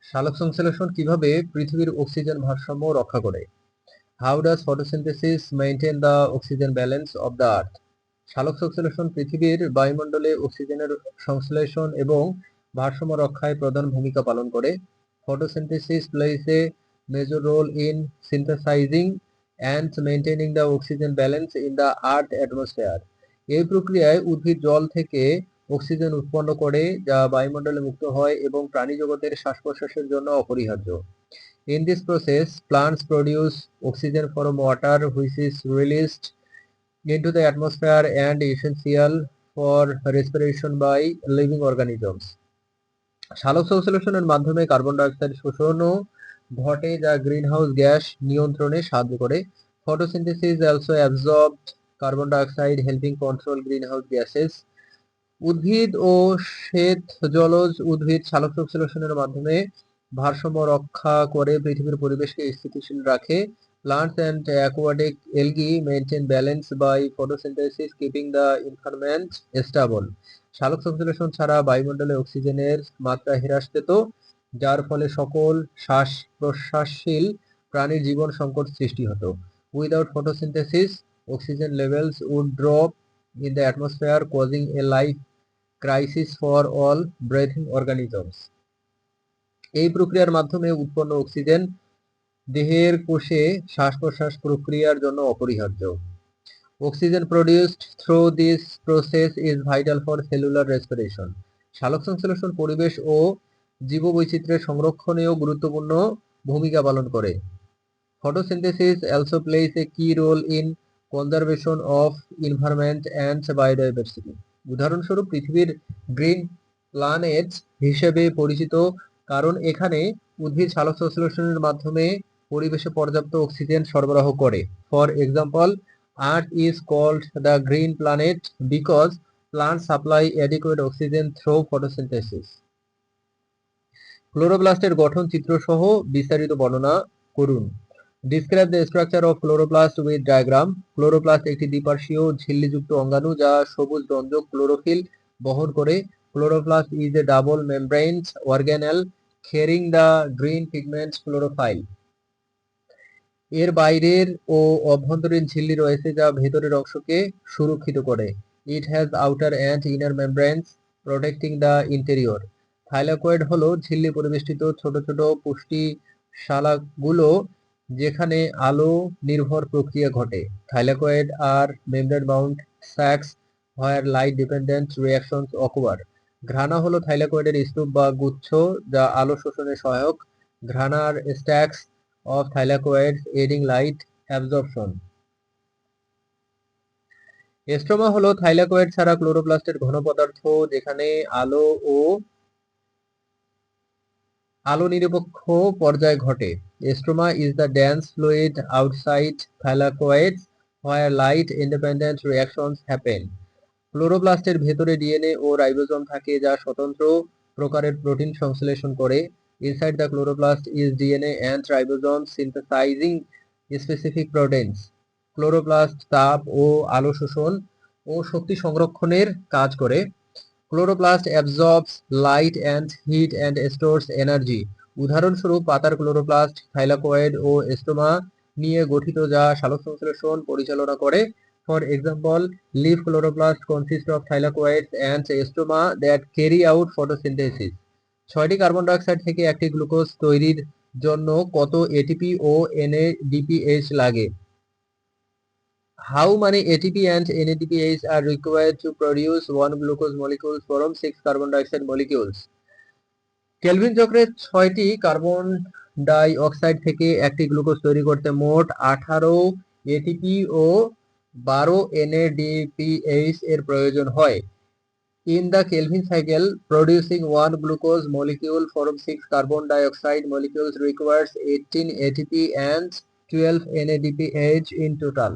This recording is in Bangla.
সালোক সংশ্লেষণ কিভাবে পৃথিবীর অক্সিজেন ভারসাম্য রক্ষা করে? How does photosynthesis maintain the oxygen balance of the earth? সালোক সংশ্লেষণ পৃথিবীর বায়ুমণ্ডলে অক্সিজেনের সংশ্লেষণ এবং ভারসাম্য রক্ষায় প্রধান ভূমিকা পালন করে। Photosynthesis plays a major role in synthesizing and maintaining the oxygen balance in the earth atmosphere. এই প্রক্রিয়ায় উদ্ভিদ জল থেকে অক্সিজেন উৎপন্ন করে যা বায়ুমণ্ডলে মুক্ত হয় এবং প্রাণীজগতের শ্বাস-প্রশ্বাসের জন্য অপরিহার্য। In this process, plants produce oxygen from water which is released into the atmosphere and essential for respiration by living organisms. সালোক সংশ্লেষণের মাধ্যমে কার্বন ডাই অক্সাইড শোষণও ঘটে যা গ্রিনহাউস গ্যাস নিয়ন্ত্রণে সাহায্য করে। Photosynthesis also absorbed carbon dioxide helping control greenhouse gases. উদ্ভিদ ও শ্বেত জলজ উদ্ভিদ সালোক সংশ্লেষণের মাধ্যমে ভারসাম্য রক্ষা করে পৃথিবীর পরিবেশকে স্থিতিশীল রাখে। Plants and aquatic algae maintain balance by photosynthesis, keeping the environment stable. সালোক সংশ্লেষণ ছাড়া বায়ুমণ্ডলে অক্সিজেনের মাত্রা হ্রাস পেত, যার ফলে সকল শ্বাস প্রশ্বাসশীল প্রাণীর জীবন সংকট সৃষ্টি হতো। Without photosynthesis, oxygen levels would drop in the atmosphere, causing a life crisis for all breathing organisms. এই প্রক্রিয়ার মাধ্যমে উৎপন্ন অক্সিজেন দেহের কোষে শ্বাস-প্রশ্বাস প্রক্রিয়ার জন্য অপরিহার্য। Oxygen produced through this process is vital for cellular respiration. সালোক সংশ্লেষণ পরিবেশ ও জীববৈচিত্র্যের সংরক্ষণেও গুরুত্বপূর্ণ ভূমিকা পালন করে। Photosynthesis also plays a key role in conservation of environment and biodiversity. উদাহরণস্বরূপ পৃথিবীর গ্রিন প্ল্যানেট হিসেবে পরিচিত কারণ এখানে উদ্ভিদ সালোক সংশ্লেষণের মাধ্যমে পরিবেশে পর্যাপ্ত অক্সিজেন সরবরাহ করে। For example, Earth is called the green planet because plants supply adequate oxygen through photosynthesis. ক্লোরোপ্লাস্টের গঠন চিত্র সহ বিস্তারিত বর্ণনা করুন। Describe the structure of chloroplast with diagram. Chloroplast একটি দ্বিপার্শ্বীয় ঝিল্লিযুক্ত অঙ্গাণু যা সবুজ রঞ্জক ক্লোরোফিল বহন করে। Chloroplast is a double membrane organelle carrying the green pigment chlorophyll. এর বাইরের ও অভ্যন্তরীণ ঝিল্লি রয়েছে যা ভেতরের অংশকে সুরক্ষিত করে। It has outer and inner membranes protecting the interior. Thylakoid হলো ঝিল্লি পরিবেষ্টিত ছোট ছোট পুষ্টিশালাগুলো যেখানে আলো নির্ভর প্রক্রিয়া ঘটে। থাইলাকয়েড আর membrane bound sacs where light dependent reactions occur. Grana হলো থাইলাকয়েডের স্তূপ বা গুচ্ছ যা আলো শোষণে সহায়ক। ঘ্রাণার stacks of thylakoids aiding light absorption. Stroma হলো থাইলাকয়েড ছাড়া ক্লোরোপ্লাস্টের ঘন পদার্থ যেখানে আলো নিরপেক্ষ পর্যায় ঘটে। এস্ট্রোমা is the dense fluid outside thylakoids where light independent reactions happen. ক্লোরোপ্লাস্টের ভেতরে ডিএনএ ও রাইবোজোম থাকে যা স্বতন্ত্র প্রকারের প্রোটিন সংশ্লেষণ করে। Inside the chloroplast is DNA and ribosome synthesizing specific proteins. Chloroplast তাপ ও আলো শোষণ ও শক্তি সংরক্ষণের কাজ করে। Chloroplast absorbs light and heat and stores energy. উদাহরণস্বরূপ পাতার ক্লোরোপ্লাস্ট থাইলাকয়েড ও এস্টোমা নিয়ে গঠিত যা সালোক সংশ্লেষণ পরিচালনা করে। For example, leaf chloroplast consists of thylakoids and stroma that carry out photosynthesis. 6টি কার্বন ডাইঅক্সাইড থেকে একটি গ্লুকোজ তৈরির জন্য কত এটিপি ও এনএডিপিএইচ লাগে? How many ATP and NADPH are required to produce one glucose molecule from 6 carbon dioxide molecules? Kelvin চক্রে 6টি কার্বন ডাই অক্সাইড থেকে একটি গ্লুকোজ তৈরি করতে মোট 18 এটিপি ও 12 NADPH এর প্রয়োজন হয়। In the Kelvin cycle, producing one glucose molecule from 6 carbon dioxide molecules requires 18 ATP and 12 NADPH in total.